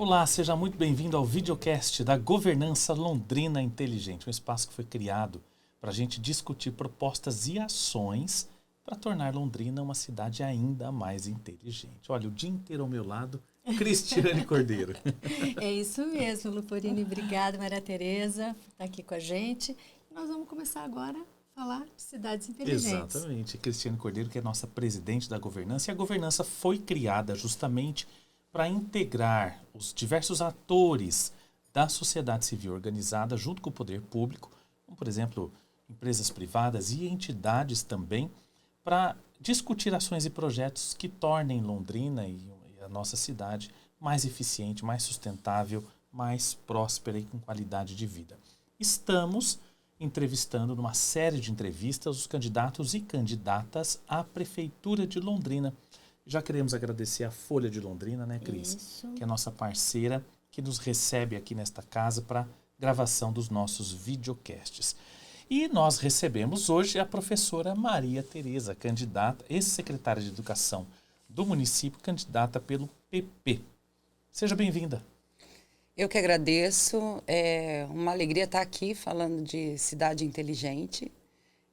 Olá, seja muito bem-vindo ao videocast da Governança Londrina Inteligente, um espaço que foi criado para a gente discutir propostas e ações para tornar Londrina uma cidade ainda mais inteligente. Olha, o dia inteiro ao meu lado, Cristiane Cordeiro. É isso mesmo, Luporini. Obrigada, Maria Tereza, por estar aqui com a gente. Nós vamos começar agora a falar de cidades inteligentes. Exatamente, Cristiane Cordeiro, que é nossa presidente da governança, e a governança foi criada justamente para integrar os diversos atores da sociedade civil organizada junto com o poder público, como, por exemplo, empresas privadas e entidades também, para discutir ações e projetos que tornem Londrina e a nossa cidade mais eficiente, mais sustentável, mais próspera e com qualidade de vida. Estamos entrevistando, numa série de entrevistas, os candidatos e candidatas à Prefeitura de Londrina. Já queremos agradecer a Folha de Londrina, né, Cris? Isso. Que é a nossa parceira, que nos recebe aqui nesta casa para gravação dos nossos videocasts. E nós recebemos hoje a professora Maria Tereza, candidata, ex-secretária de Educação do município, candidata pelo PP. Seja bem-vinda. Eu que agradeço. É uma alegria estar aqui falando de cidade inteligente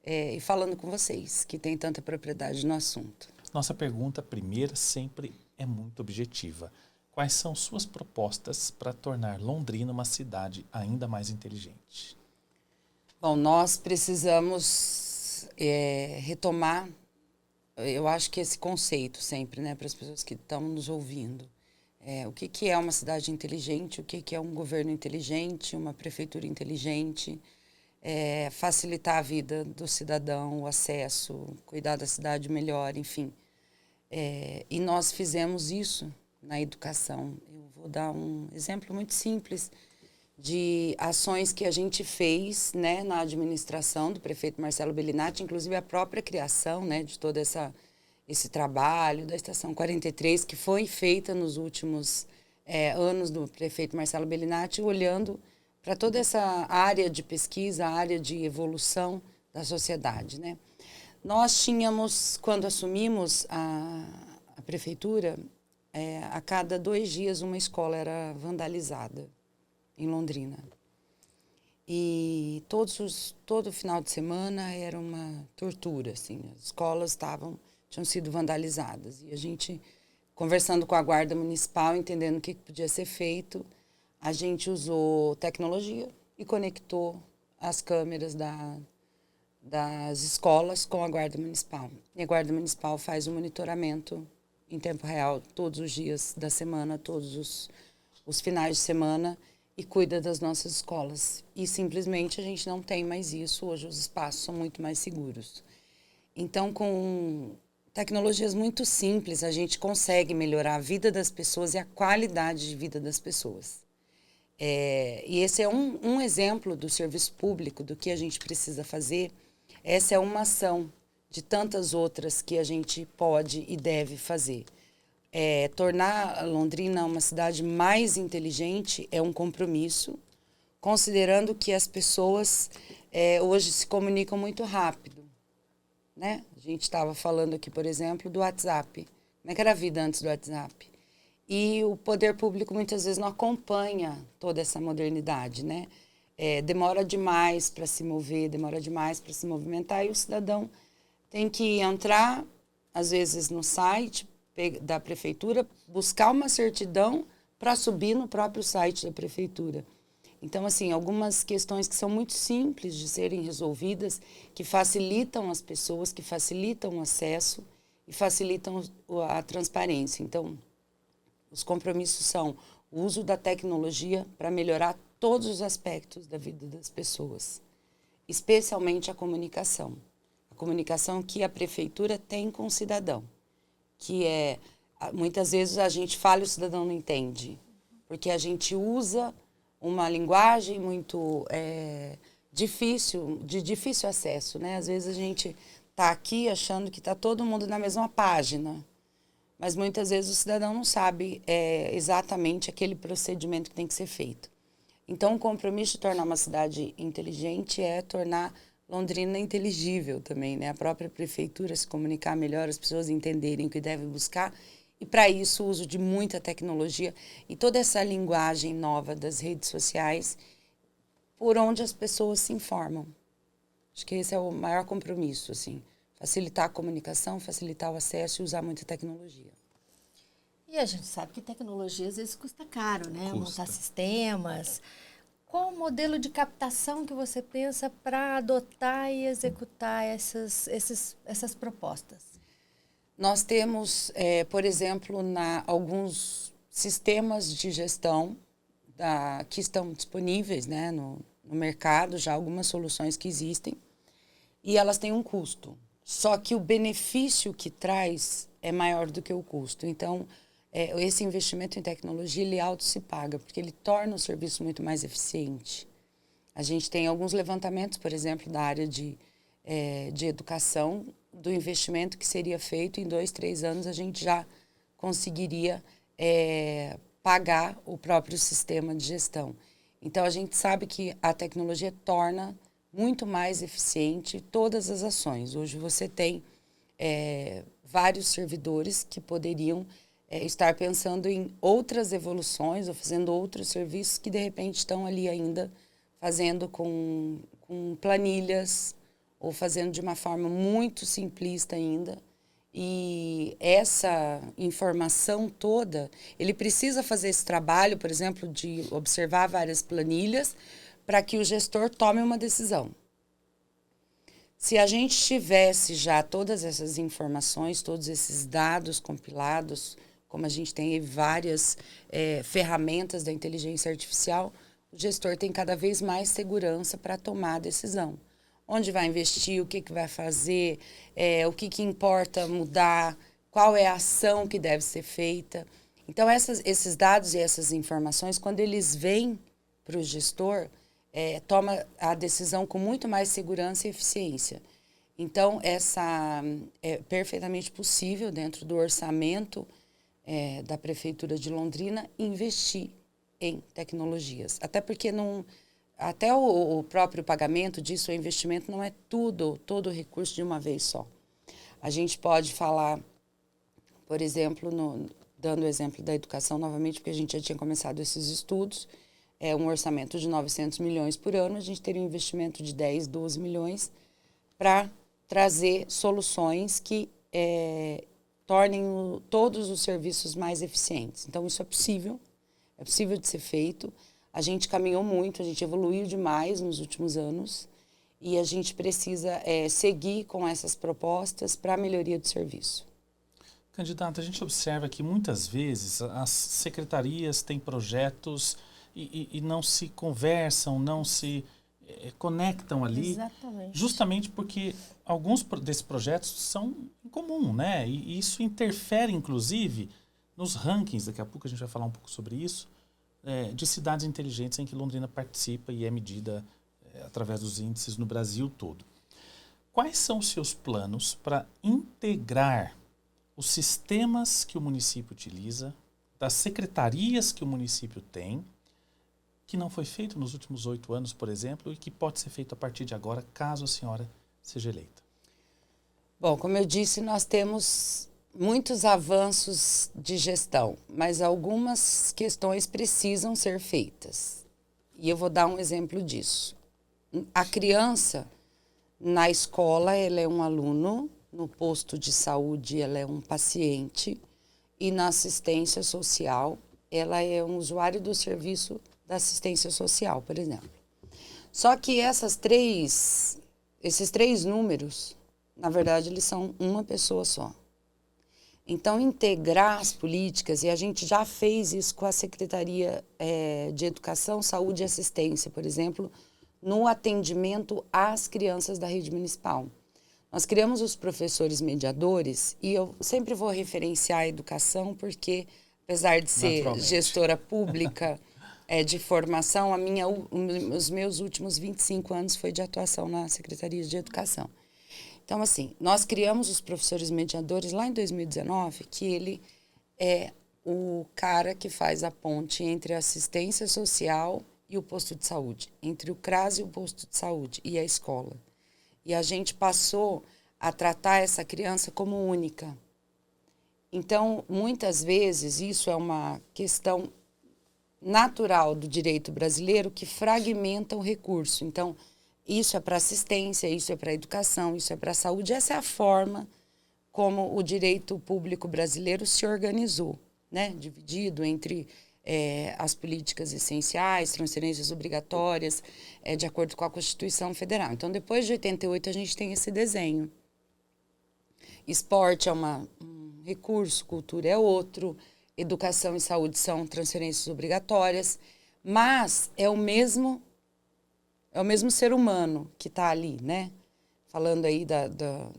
e falando com vocês, que têm tanta propriedade no assunto. Nossa pergunta primeira sempre é muito objetiva. Quais são suas propostas para tornar Londrina uma cidade ainda mais inteligente? Bom, nós precisamos retomar, eu acho que esse conceito sempre, né, para as pessoas que estão nos ouvindo. O que é uma cidade inteligente, o que é um governo inteligente, uma prefeitura inteligente, facilitar a vida do cidadão, o acesso, cuidar da cidade melhor, enfim. E nós fizemos isso na educação. Eu vou dar um exemplo muito simples de ações que a gente fez, né, na administração do prefeito Marcelo Bellinati, inclusive a própria criação, né, de todo esse trabalho da Estação 43, que foi feita nos últimos anos do prefeito Marcelo Bellinati, olhando para toda essa área de pesquisa, área de evolução da sociedade, né? Nós tínhamos, quando assumimos a prefeitura, a cada 2 dias uma escola era vandalizada em Londrina. E todo final de semana era uma tortura, assim. As escolas tinham sido vandalizadas. E a gente, conversando com a Guarda Municipal, entendendo o que podia ser feito, a gente usou tecnologia e conectou as câmeras das escolas com a Guarda Municipal. E a Guarda Municipal faz o monitoramento em tempo real todos os dias da semana, todos os finais de semana, e cuida das nossas escolas. E simplesmente a gente não tem mais isso. Hoje os espaços são muito mais seguros. Então, com tecnologias muito simples, a gente consegue melhorar a vida das pessoas e a qualidade de vida das pessoas. E esse é um exemplo do serviço público, do que a gente precisa fazer. Essa é uma ação de tantas outras que a gente pode e deve fazer. Tornar Londrina uma cidade mais inteligente é um compromisso, considerando que as pessoas hoje se comunicam muito rápido, né? A gente estava falando aqui, por exemplo, do WhatsApp. Como é que era a vida antes do WhatsApp? E o poder público muitas vezes não acompanha toda essa modernidade, né? Demora demais para se mover, demora demais para se movimentar, e o cidadão tem que entrar, às vezes, no site da prefeitura, buscar uma certidão para subir no próprio site da prefeitura. Então, assim, algumas questões que são muito simples de serem resolvidas, que facilitam as pessoas, que facilitam o acesso e facilitam a transparência. Então, os compromissos são o uso da tecnologia para melhorar todos os aspectos da vida das pessoas, especialmente a comunicação. A comunicação que a prefeitura tem com o cidadão, que muitas vezes a gente fala e o cidadão não entende, porque a gente usa uma linguagem muito de difícil acesso, né? Às vezes a gente está aqui achando que está todo mundo na mesma página, mas muitas vezes o cidadão não sabe exatamente aquele procedimento que tem que ser feito. Então, o compromisso de tornar uma cidade inteligente é tornar Londrina inteligível também, né? A própria prefeitura se comunicar melhor, as pessoas entenderem o que devem buscar E para isso o uso de muita tecnologia e toda essa linguagem nova das redes sociais por onde as pessoas se informam. Acho que esse é o maior compromisso, assim, facilitar a comunicação, facilitar o acesso e usar muita tecnologia. E a gente sabe que tecnologia às vezes custa caro, né? Custa. Montar sistemas. Qual o modelo de captação que você pensa para adotar e executar essas propostas? Nós temos, por exemplo, alguns sistemas de gestão que estão disponíveis, né, no mercado, já algumas soluções que existem, e elas têm um custo. Só que o benefício que traz é maior do que o custo. Então, esse investimento em tecnologia, ele auto se paga, porque ele torna o serviço muito mais eficiente. A gente tem alguns levantamentos, por exemplo, da área de educação, do investimento que seria feito em 2, 3 anos, a gente já conseguiria pagar o próprio sistema de gestão. Então, a gente sabe que a tecnologia torna muito mais eficiente todas as ações. Hoje você tem vários servidores que poderiam estar pensando em outras evoluções ou fazendo outros serviços que, de repente, estão ali ainda fazendo com planilhas ou fazendo de uma forma muito simplista ainda. E essa informação toda, ele precisa fazer esse trabalho, por exemplo, de observar várias planilhas para que o gestor tome uma decisão. Se a gente tivesse já todas essas informações, todos esses dados compilados, como a gente tem várias ferramentas da inteligência artificial, o gestor tem cada vez mais segurança para tomar a decisão. Onde vai investir, o que vai fazer, o que importa mudar, qual é a ação que deve ser feita. Então, esses dados e essas informações, quando eles vêm para o gestor, toma a decisão com muito mais segurança e eficiência. Então, essa é perfeitamente possível, dentro do orçamento da Prefeitura de Londrina, investir em tecnologias. Até porque até o próprio pagamento disso, o investimento, não é todo o recurso de uma vez só. A gente pode falar, por exemplo, dando o exemplo da educação novamente, porque a gente já tinha começado esses estudos, um orçamento de 900 milhões por ano, a gente teria um investimento de 10, 12 milhões para trazer soluções que tornem todos os serviços mais eficientes. Então, isso é possível de ser feito. A gente caminhou muito, a gente evoluiu demais nos últimos anos e a gente precisa seguir com essas propostas para a melhoria do serviço. Candidata, a gente observa que muitas vezes as secretarias têm projetos e não se conversam, não se conectam ali. Exatamente. Justamente porque alguns desses projetos são em comum, né? E isso interfere, inclusive, nos rankings, daqui a pouco a gente vai falar um pouco sobre isso, de cidades inteligentes em que Londrina participa e é medida através dos índices no Brasil todo. Quais são os seus planos para integrar os sistemas que o município utiliza, das secretarias que o município tem, que não foi feito nos últimos 8 anos, por exemplo, e que pode ser feito a partir de agora, caso a senhora seja eleita? Bom, como eu disse, nós temos muitos avanços de gestão, mas algumas questões precisam ser feitas. E eu vou dar um exemplo disso. A criança, na escola, ela é um aluno, no posto de saúde, ela é um paciente, e na assistência social, ela é um usuário do serviço da assistência social, por exemplo. Só que esses três números, na verdade, eles são uma pessoa só. Então, integrar as políticas, e a gente já fez isso com a Secretaria de Educação, Saúde e Assistência, por exemplo, no atendimento às crianças da rede municipal. Nós criamos os professores mediadores, e eu sempre vou referenciar a educação, porque, apesar de ser gestora pública de formação, os meus últimos 25 anos foi de atuação na Secretaria de Educação. Então, assim, nós criamos os professores mediadores lá em 2019, que ele é o cara que faz a ponte entre a assistência social e o posto de saúde, entre o CRAS e o posto de saúde e a escola. E a gente passou a tratar essa criança como única. Então, muitas vezes, isso é uma questão natural do direito brasileiro que fragmenta o recurso. Então, isso é para assistência, isso é para educação, isso é para saúde. Essa é a forma como o direito público brasileiro se organizou, né? Dividido entre as políticas essenciais, transferências obrigatórias, de acordo com a Constituição Federal. Então, depois de 88, a gente tem esse desenho. Esporte é um recurso, cultura é outro, educação e saúde são transferências obrigatórias, mas é o mesmo ser humano que está ali, né? Falando aí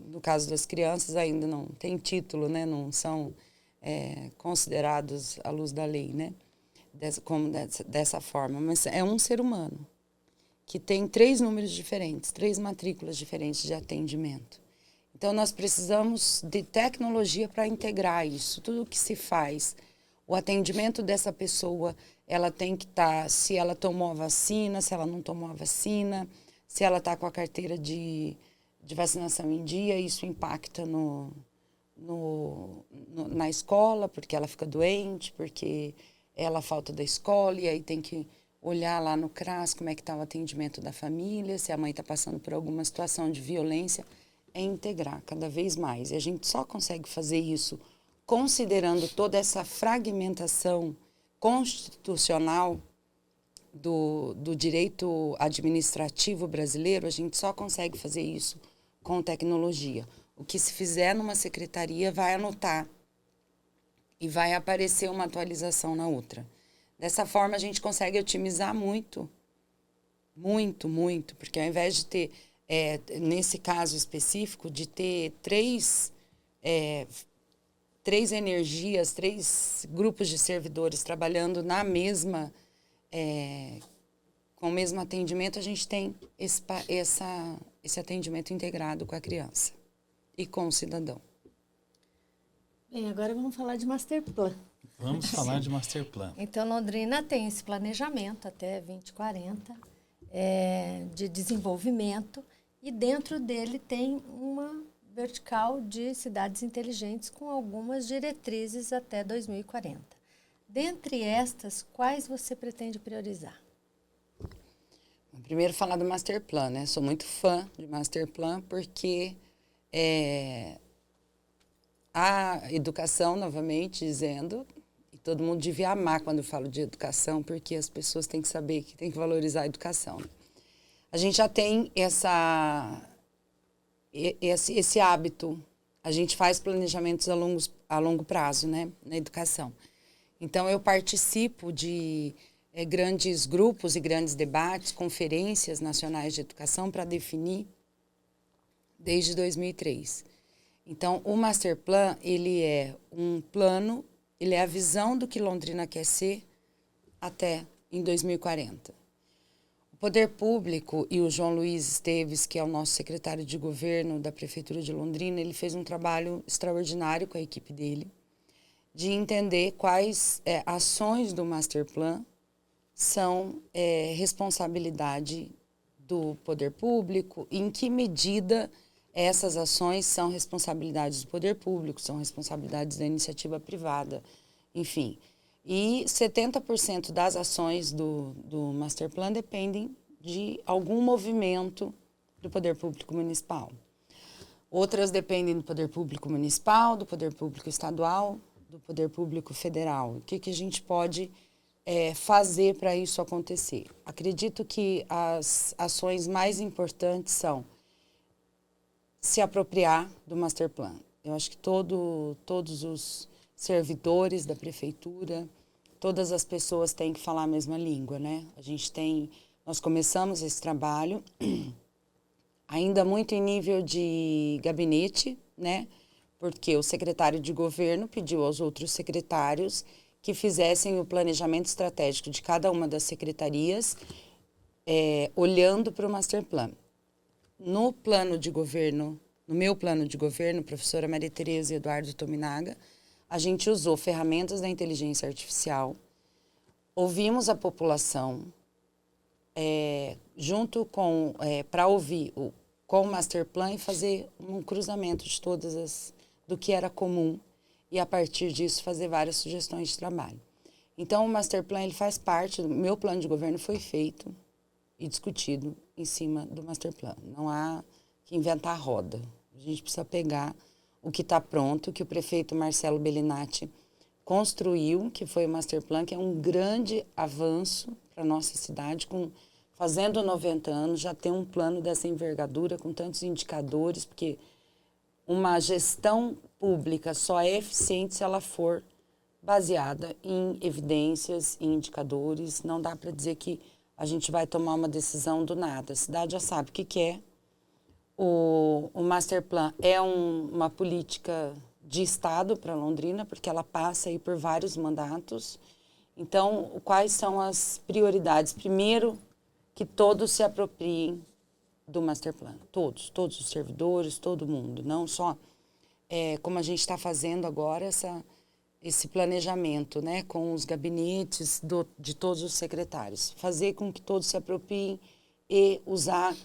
no caso das crianças, ainda não tem título, né? Não são considerados à luz da lei, né? Dessa forma, mas é um ser humano que tem 3 números diferentes, 3 matrículas diferentes de atendimento. Então, nós precisamos de tecnologia para integrar isso. Tudo que se faz, o atendimento dessa pessoa, ela tem que estar, se ela tomou a vacina, se ela não tomou a vacina, se ela está com a carteira de vacinação em dia, isso impacta na escola, porque ela fica doente, porque ela falta da escola, e aí tem que olhar lá no CRAS como é que está o atendimento da família, se a mãe está passando por alguma situação de violência, é integrar cada vez mais. E a gente só consegue fazer isso considerando toda essa fragmentação constitucional do direito administrativo brasileiro, a gente só consegue fazer isso com tecnologia. O que se fizer numa secretaria vai anotar e vai aparecer uma atualização na outra. Dessa forma, a gente consegue otimizar muito, porque ao invés de ter, nesse caso específico, de ter três energias, 3 grupos de servidores trabalhando na mesma, com o mesmo atendimento, a gente tem esse atendimento integrado com a criança e com o cidadão. Bem, agora vamos falar de Masterplan. Vamos falar de Masterplan. Então, Londrina tem esse planejamento até 2040 de desenvolvimento e dentro dele tem uma vertical de cidades inteligentes com algumas diretrizes até 2040. Dentre estas, quais você pretende priorizar? Primeiro falar do Masterplan, né? Sou muito fã de Masterplan porque a educação, novamente dizendo, e todo mundo devia amar quando eu falo de educação, porque as pessoas têm que saber que tem que valorizar a educação. A gente já tem esse hábito, a gente faz planejamentos a longo prazo, né, na educação. Então, eu participo de grandes grupos e grandes debates, conferências nacionais de educação para definir desde 2003. Então, o Masterplan, ele é um plano, ele é a visão do que Londrina quer ser até em 2040. O Poder Público e o João Luiz Esteves, que é o nosso secretário de governo da Prefeitura de Londrina, ele fez um trabalho extraordinário com a equipe dele, de entender quais ações do Masterplan são responsabilidade do Poder Público, e em que medida essas ações são responsabilidades do poder público, são responsabilidades da iniciativa privada, enfim. E 70% das ações do Masterplan dependem de algum movimento do poder público municipal. Outras dependem do poder público municipal, do poder público estadual, do poder público federal. O que a gente pode fazer para isso acontecer? Acredito que as ações mais importantes são se apropriar do Masterplan. Eu acho que todos os servidores da prefeitura, todas as pessoas têm que falar a mesma língua, né? Nós começamos esse trabalho ainda muito em nível de gabinete, né? Porque o secretário de governo pediu aos outros secretários que fizessem o planejamento estratégico de cada uma das secretarias, olhando para o Masterplan. No plano de governo, no meu plano de governo, professora Maria Tereza e Eduardo Tominaga, a gente usou ferramentas da inteligência artificial, ouvimos a população, para ouvir com o Masterplan e fazer um cruzamento de do que era comum e, a partir disso, fazer várias sugestões de trabalho. Então, o Master Plan ele faz parte, do meu plano de governo foi feito e discutido em cima do Master Plan. Não há que inventar a roda. A gente precisa pegar o que está pronto, que o prefeito Marcelo Bellinati construiu, que foi o Master Plan, que é um grande avanço para a nossa cidade, fazendo 90 anos, já tem um plano dessa envergadura, com tantos indicadores, porque uma gestão pública só é eficiente se ela for baseada em evidências, em indicadores. Não dá para dizer que a gente vai tomar uma decisão do nada. A cidade já sabe o que é. O Master Plan é uma política de Estado para Londrina, porque ela passa aí por vários mandatos. Então, quais são as prioridades? Primeiro, que todos se apropriem do Master Plan. Todos os servidores, todo mundo. Não só como a gente está fazendo agora, esse planejamento, né, com os gabinetes de todos os secretários. Fazer com que todos se apropriem e usar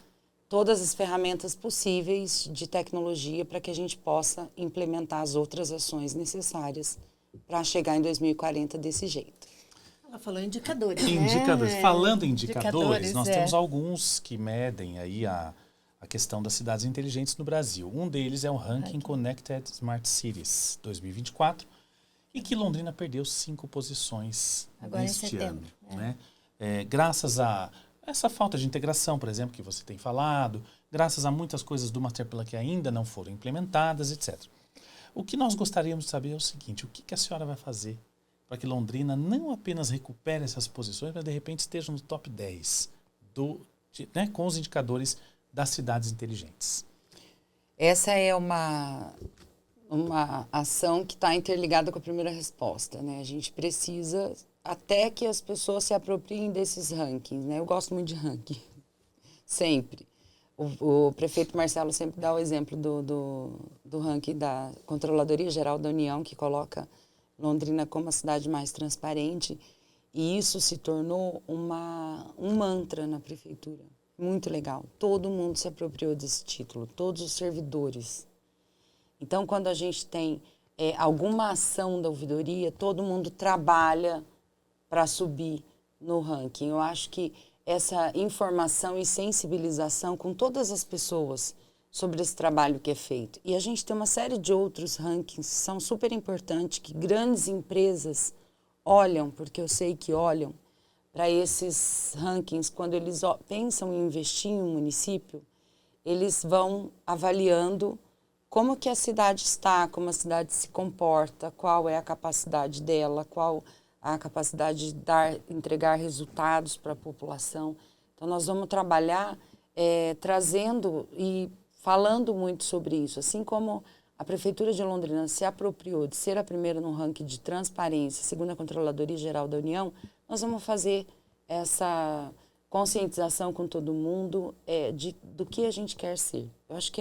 todas as ferramentas possíveis de tecnologia para que a gente possa implementar as outras ações necessárias para chegar em 2040 desse jeito. Ela falou indicadores, Indicadores. né? Falando em indicadores, nós temos é. alguns que medem aí a questão das cidades inteligentes no Brasil. Um deles é o Ranking Connected Smart Cities 2024, e que Londrina perdeu 5 posições agora neste em setembro, ano. Né? Graças a essa falta de integração, por exemplo, que você tem falado, graças a muitas coisas do Master Plan que ainda não foram implementadas, etc. O que nós gostaríamos de saber é o seguinte: o que a senhora vai fazer para que Londrina não apenas recupere essas posições, mas de repente esteja no top 10 com os indicadores das cidades inteligentes? Essa é uma ação que está interligada com a primeira resposta, né? A gente precisa até que as pessoas se apropriem desses rankings, né? Eu gosto muito de ranking, sempre. O prefeito Marcelo sempre dá o exemplo do ranking da Controladoria Geral da União, que coloca Londrina como a cidade mais transparente, e isso se tornou um mantra na prefeitura. Muito legal. Todo mundo se apropriou desse título, todos os servidores. Então, quando a gente tem alguma ação da ouvidoria, todo mundo trabalha para subir no ranking. Eu acho que essa informação e sensibilização com todas as pessoas sobre esse trabalho que é feito. E a gente tem uma série de outros rankings que são super importantes, que grandes empresas olham, porque eu sei que olham, para esses rankings. Quando eles pensam em investir em um município, eles vão avaliando como que a cidade está, como a cidade se comporta, qual é a capacidade dela, qual a capacidade de entregar resultados para a população. Então, nós vamos trabalhar trazendo e falando muito sobre isso. Assim como a Prefeitura de Londrina se apropriou de ser a primeira no ranking de transparência, segundo a Controladoria Geral da União, nós vamos fazer essa conscientização com todo mundo do que a gente quer ser. Eu acho que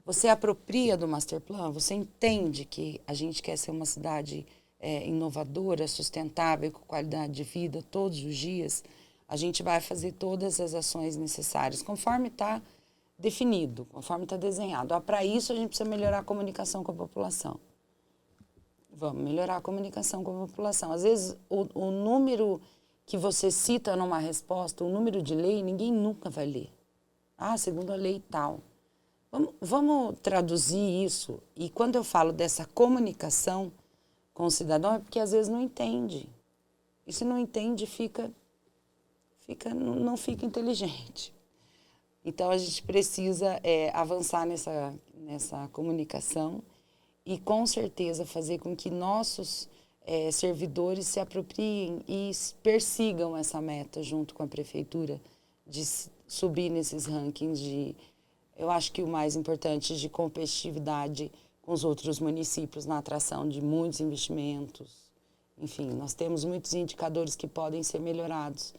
você apropria do Master Plan, você entende que a gente quer ser uma cidade inovadora, sustentável, com qualidade de vida todos os dias. A gente vai fazer todas as ações necessárias, conforme está definido, conforme está desenhado. Para isso, a gente precisa melhorar a comunicação com a população. Vamos melhorar a comunicação com a população. Às vezes, o número que você cita numa resposta, o número de lei, ninguém nunca vai ler. Segundo a lei tal. Vamos traduzir isso. E quando eu falo dessa comunicação com o cidadão, é porque às vezes não entende. E se não entende, não fica inteligente. Então, a gente precisa avançar nessa comunicação e, com certeza, fazer com que nossos servidores se apropriem e persigam essa meta junto com a prefeitura de subir nesses rankings eu acho que o mais importante, de competitividade com os outros municípios na atração de muitos investimentos. Enfim, nós temos muitos indicadores que podem ser melhorados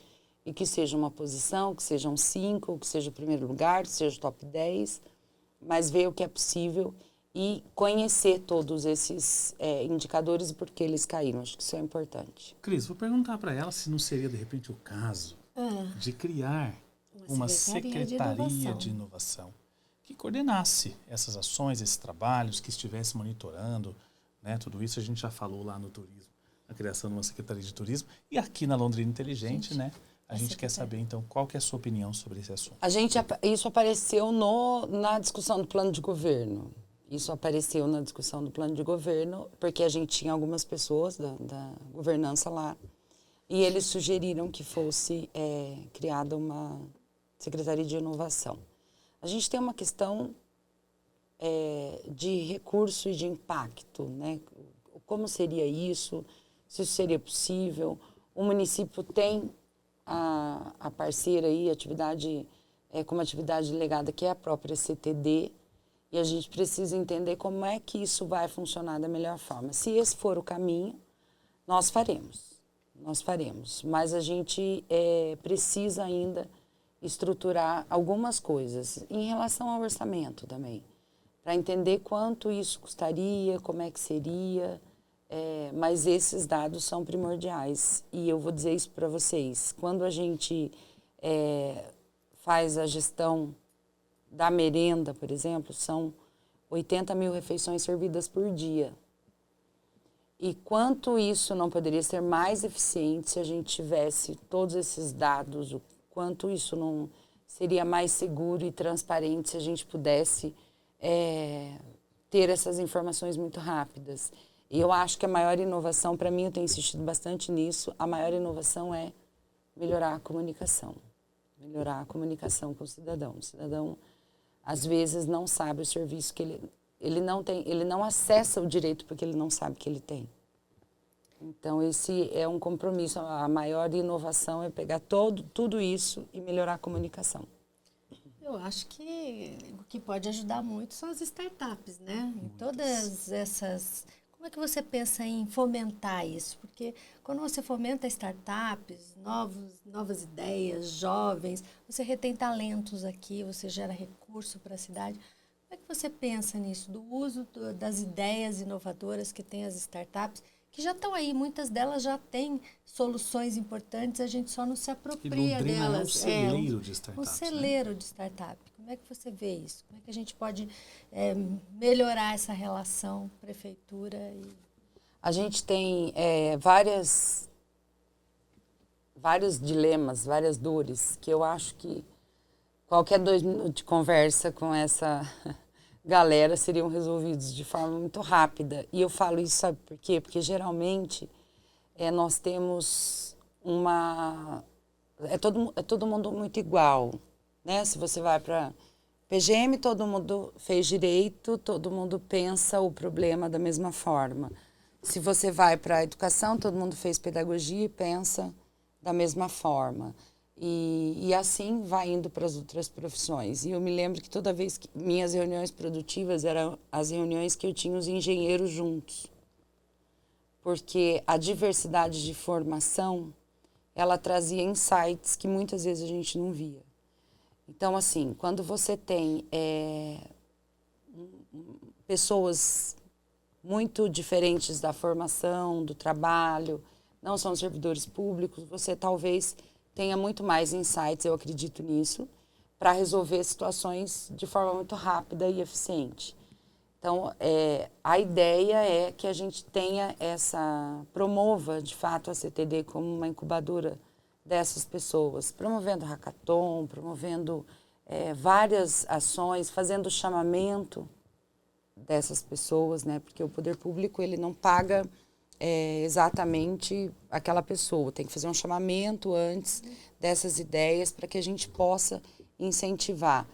e que seja uma posição, que sejam 5, que seja o primeiro lugar, que seja o top 10, mas ver o que é possível e conhecer todos esses indicadores e por que eles caíram. Acho que isso é importante. Cris, vou perguntar para ela se não seria, de repente, o caso de criar uma secretaria de inovação que coordenasse essas ações, esses trabalhos, que estivesse monitorando, né? Tudo isso a gente já falou lá no turismo, a criação de uma Secretaria de Turismo. E aqui na Londrina Inteligente, né? A gente quer saber, então, qual que é a sua opinião sobre esse assunto? Isso apareceu na discussão do plano de governo. Isso apareceu na discussão do plano de governo, porque a gente tinha algumas pessoas da governança lá, e eles sugeriram que fosse criada uma Secretaria de Inovação. A gente tem uma questão de recurso e de impacto, né? Como seria isso? Se isso seria possível? O município tem a parceira aí, como atividade delegada, que é a própria CTD, e a gente precisa entender como é que isso vai funcionar da melhor forma. Se esse for o caminho, nós faremos, mas a gente precisa ainda estruturar algumas coisas em relação ao orçamento também, para entender quanto isso custaria, como é que seria, mas esses dados são primordiais. E eu vou dizer isso para vocês, quando a gente faz a gestão da merenda, por exemplo, são 80 mil refeições servidas por dia. E quanto isso não poderia ser mais eficiente se a gente tivesse todos esses dados, o quanto isso não seria mais seguro e transparente se a gente pudesse ter essas informações muito rápidas. E eu acho que a maior inovação, para mim, eu tenho insistido bastante nisso, a maior inovação é melhorar a comunicação com o cidadão. O cidadão, às vezes, não sabe o serviço que ele não tem, ele não acessa o direito porque ele não sabe que ele tem. Então, esse é um compromisso. A maior inovação é pegar tudo isso e melhorar a comunicação. Eu acho que o que pode ajudar muito são as startups, né? Em todas essas... Como é que você pensa em fomentar isso? Porque quando você fomenta startups, novas ideias, jovens, você retém talentos aqui, você gera recurso para a cidade. Como é que você pensa nisso, do uso das ideias inovadoras que tem as startups, que já estão aí, muitas delas já têm soluções importantes, a gente só não se apropria delas. É um celeiro de startups. Um celeiro de startup. Como é que você vê isso? Como é que a gente pode melhorar essa relação prefeitura e... A gente tem vários dilemas, várias dores, que eu acho que qualquer 2 minutos de conversa com essa galera seriam resolvidos de forma muito rápida. E eu falo isso, sabe por quê? Porque geralmente nós temos uma... É todo mundo muito igual, né? Se você vai para PGM, todo mundo fez direito, todo mundo pensa o problema da mesma forma. Se você vai para a educação, todo mundo fez pedagogia e pensa da mesma forma. E assim vai indo para as outras profissões. E eu me lembro que toda vez que minhas reuniões produtivas eram as reuniões que eu tinha os engenheiros juntos. Porque a diversidade de formação, ela trazia insights que muitas vezes a gente não via. Então, assim, quando você tem pessoas muito diferentes da formação, do trabalho, não são servidores públicos, você talvez tenha muito mais insights, eu acredito nisso, para resolver situações de forma muito rápida e eficiente. Então, a ideia é que a gente promova, de fato, a CTD como uma incubadora dessas pessoas, promovendo hackathon, promovendo várias ações, fazendo chamamento dessas pessoas, né? Porque o poder público ele não paga exatamente aquela pessoa, tem que fazer um chamamento antes dessas ideias para que a gente possa incentivar,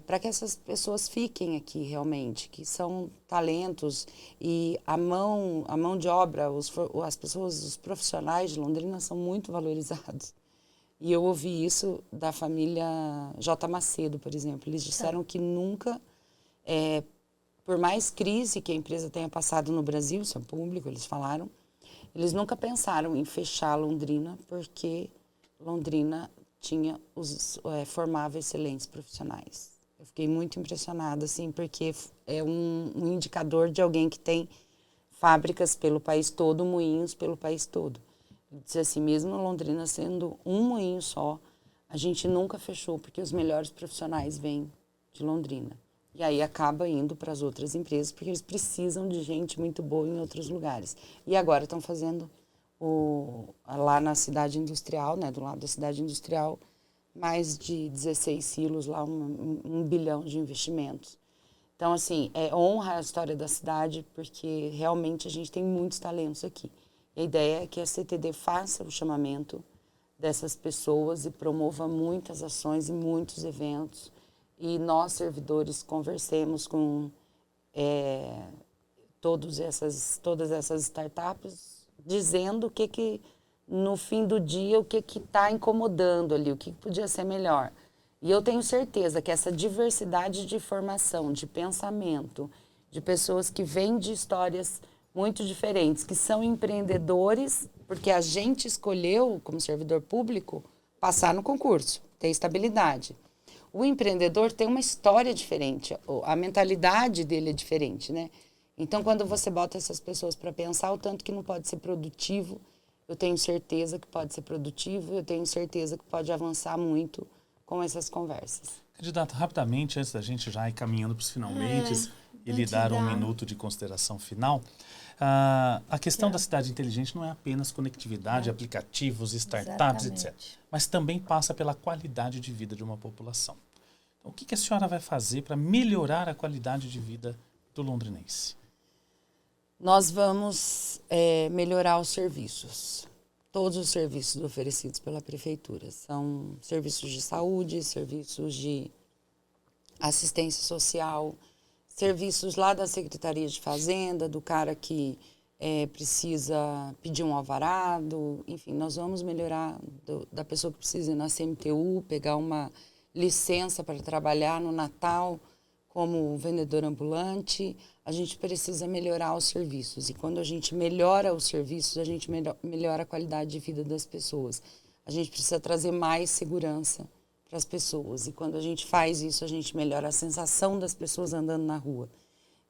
para que essas pessoas fiquem aqui realmente, que são talentos e a mão de obra, as pessoas, os profissionais de Londrina são muito valorizados. E eu ouvi isso da família J. Macedo, por exemplo. Eles disseram que nunca, por mais crise que a empresa tenha passado no Brasil, isso é público, eles falaram, eles nunca pensaram em fechar Londrina, porque Londrina formava excelentes profissionais. Eu fiquei muito impressionada, assim, porque é um indicador de alguém que tem fábricas pelo país todo, moinhos pelo país todo. Ele disse assim, mesmo Londrina sendo um moinho só, a gente nunca fechou, porque os melhores profissionais vêm de Londrina. E aí acaba indo para as outras empresas, porque eles precisam de gente muito boa em outros lugares. E agora estão fazendo lá na cidade industrial, né, do lado da cidade industrial, mais de 16 silos, lá 1 bilhão de investimentos. Então, assim, honra a história da cidade, porque realmente a gente tem muitos talentos aqui. E a ideia é que a CTD faça o chamamento dessas pessoas e promova muitas ações e muitos eventos. E nós, servidores, conversemos com todas essas startups, dizendo no fim do dia, o que está incomodando ali, o que podia ser melhor. E eu tenho certeza que essa diversidade de formação, de pensamento, de pessoas que vêm de histórias muito diferentes, que são empreendedores, porque a gente escolheu, como servidor público, passar no concurso, ter estabilidade. O empreendedor tem uma história diferente, a mentalidade dele é diferente, né? Então, quando você bota essas pessoas para pensar o tanto que não pode ser produtivo, eu tenho certeza que pode ser produtivo, eu tenho certeza que pode avançar muito com essas conversas. Candidata, rapidamente, antes da gente já ir caminhando para os finalmente e lhe dar 1 minuto de consideração final, a questão da cidade inteligente não é apenas conectividade, aplicativos, startups, etc. Mas também passa pela qualidade de vida de uma população. Então, o que a senhora vai fazer para melhorar a qualidade de vida do londrinense? Nós vamos melhorar os serviços. Todos os serviços oferecidos pela prefeitura. São serviços de saúde, serviços de assistência social, serviços lá da Secretaria de Fazenda, do cara que precisa pedir um alvarado. Enfim, nós vamos melhorar da pessoa que precisa ir na CMTU, pegar uma licença para trabalhar no Natal como vendedor ambulante. A gente precisa melhorar os serviços. E quando a gente melhora os serviços, a gente melhora a qualidade de vida das pessoas. A gente precisa trazer mais segurança para as pessoas. E quando a gente faz isso, a gente melhora a sensação das pessoas andando na rua.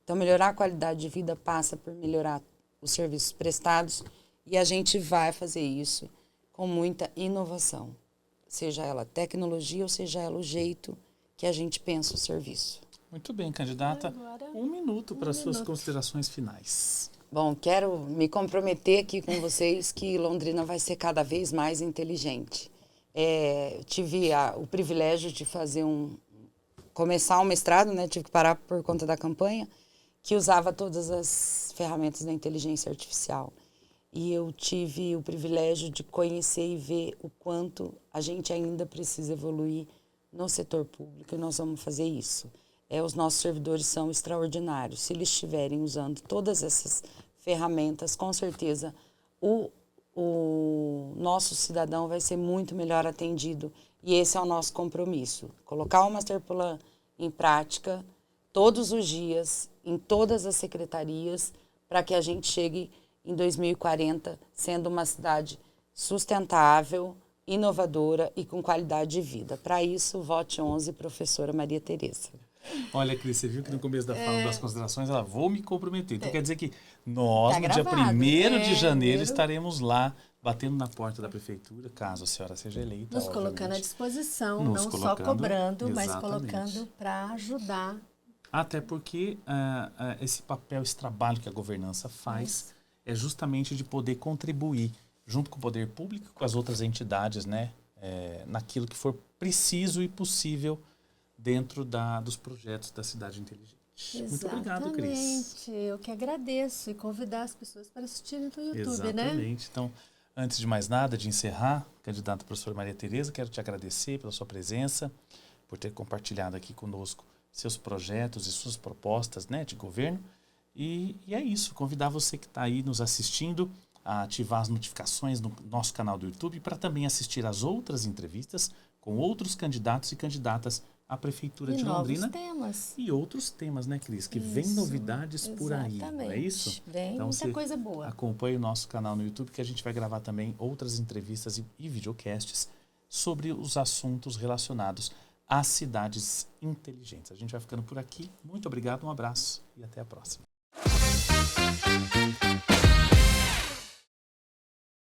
Então, melhorar a qualidade de vida passa por melhorar os serviços prestados. E a gente vai fazer isso com muita inovação. Seja ela tecnologia ou seja ela o jeito que a gente pensa o serviço. Muito bem, candidata. 1 minuto para suas considerações finais. Bom, quero me comprometer aqui com vocês que Londrina vai ser cada vez mais inteligente. Tive o privilégio de começar um mestrado, né? Tive que parar por conta da campanha, que usava todas as ferramentas da inteligência artificial. E eu tive o privilégio de conhecer e ver o quanto a gente ainda precisa evoluir no setor público, e nós vamos fazer isso. Os nossos servidores são extraordinários. Se eles estiverem usando todas essas ferramentas, com certeza o nosso cidadão vai ser muito melhor atendido. E esse é o nosso compromisso. Colocar o Masterplan em prática todos os dias, em todas as secretarias, para que a gente chegue em 2040 sendo uma cidade sustentável, inovadora e com qualidade de vida. Para isso, vote 11, professora Maria Tereza. Olha, Cris, você viu que no começo da fala das considerações, ela vou me comprometer. Então quer dizer que nós, no dia 1º de janeiro, estaremos lá batendo na porta da prefeitura, caso a senhora seja eleita. Nos colocando à disposição, não só cobrando, mas colocando para ajudar. Até porque esse papel, esse trabalho que a governança faz é justamente de poder contribuir junto com o poder público, com as outras entidades, né, naquilo que for preciso e possível dentro dos projetos da Cidade Inteligente. Exatamente. Muito obrigado, Cris. Eu que agradeço e convidar as pessoas para assistirem no YouTube, Exatamente. né? Então, antes de mais nada, de encerrar, candidata professora Maria Tereza, quero te agradecer pela sua presença, por ter compartilhado aqui conosco seus projetos e suas propostas, né, de governo. E é isso, convidar você que está aí nos assistindo a ativar as notificações no nosso canal do YouTube para também assistir às outras entrevistas com outros candidatos e candidatas à Prefeitura de Londrina. Temas. E outros temas, né, Cris? Que vem novidades por aí, não é isso? Vem então, muita coisa boa. Acompanhe o nosso canal no YouTube, que a gente vai gravar também outras entrevistas e videocasts sobre os assuntos relacionados às cidades inteligentes. A gente vai ficando por aqui. Muito obrigado, um abraço e até a próxima.